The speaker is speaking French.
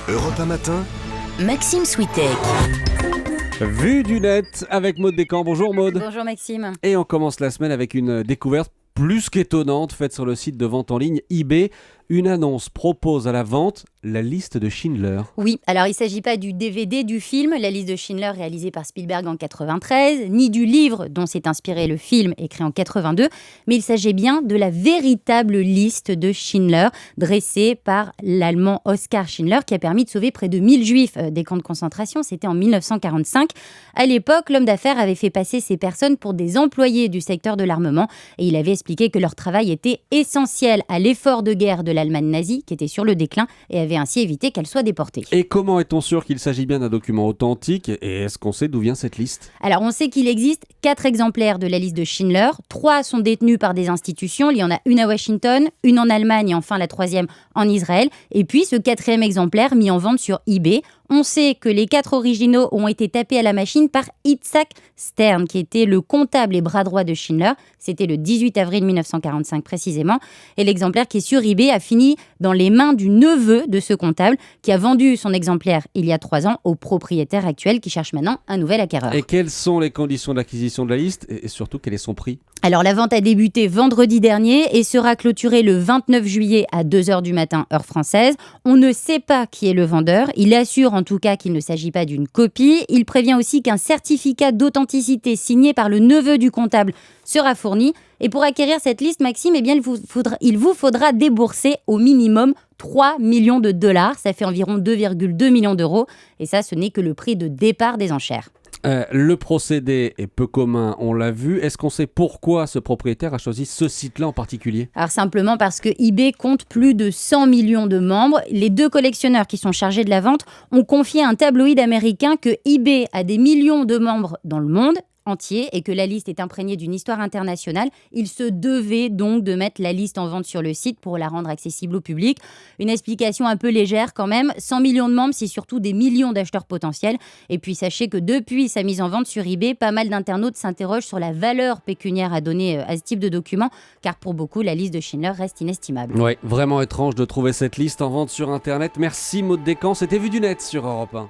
Europe 1 matin, Maxime Switek. Vue du net avec Maud Descamps. Bonjour Maud. Bonjour Maxime. Et on commence la semaine avec une découverte plus qu'étonnante faite sur le site de vente en ligne eBay. Une annonce propose à la vente la liste de Schindler. Oui, alors il ne s'agit pas du DVD du film, la liste de Schindler réalisée par Spielberg en 93, ni du livre dont s'est inspiré le film écrit en 82, mais il s'agit bien de la véritable liste de Schindler dressée par l'Allemand Oskar Schindler qui a permis de sauver près de 1000 Juifs des camps de concentration. C'était en 1945. À l'époque, l'homme d'affaires avait fait passer ces personnes pour des employés du secteur de l'armement et il avait expliqué que leur travail était essentiel à l'effort de guerre de l'Allemagne nazie qui était sur le déclin et avait ainsi évité qu'elle soit déportée. Et comment est-on sûr qu'il s'agit bien d'un document authentique et est-ce qu'on sait d'où vient cette liste ? Alors on sait qu'il existe 4 exemplaires de la liste de Schindler, 3 sont détenus par des institutions, il y en a une à Washington, une en Allemagne et enfin la 3e en Israël, et puis ce 4e exemplaire mis en vente sur eBay. On sait que les 4 originaux ont été tapés à la machine par Itzhak Stern, qui était le comptable et bras droit de Schindler. C'était le 18 avril 1945 précisément. Et l'exemplaire qui est sur eBay a fini dans les mains du neveu de ce comptable, qui a vendu son exemplaire il y a 3 ans au propriétaire actuel, qui cherche maintenant un nouvel acquéreur. Et quelles sont les conditions d'acquisition de la liste et surtout quel est son prix ? Alors la vente a débuté vendredi dernier et sera clôturée le 29 juillet à 2h du matin, heure française. On ne sait pas qui est le vendeur. Il assure en tout cas qu'il ne s'agit pas d'une copie. Il prévient aussi qu'un certificat d'authenticité signé par le neveu du comptable sera fourni. Et pour acquérir cette liste, Maxime, eh bien, il vous faudra débourser au minimum 3 millions de dollars. Ça fait environ 2,2 millions d'euros. Et ça, ce n'est que le prix de départ des enchères. Le procédé est peu commun, on l'a vu. Est-ce qu'on sait pourquoi ce propriétaire a choisi ce site-là en particulier ? Alors simplement parce que eBay compte plus de 100 millions de membres. Les 2 collectionneurs qui sont chargés de la vente ont confié à un tabloïd américain que eBay a des millions de membres dans le monde entier et que la liste est imprégnée d'une histoire internationale. Il se devait donc de mettre la liste en vente sur le site pour la rendre accessible au public. Une explication un peu légère quand même. 100 millions de membres, c'est surtout des millions d'acheteurs potentiels. Et puis sachez que depuis sa mise en vente sur eBay, pas mal d'internautes s'interrogent sur la valeur pécuniaire à donner à ce type de document, car pour beaucoup, la liste de Schindler reste inestimable. Oui, vraiment étrange de trouver cette liste en vente sur Internet. Merci Maud Descamps, c'était Vue du net sur Europe 1.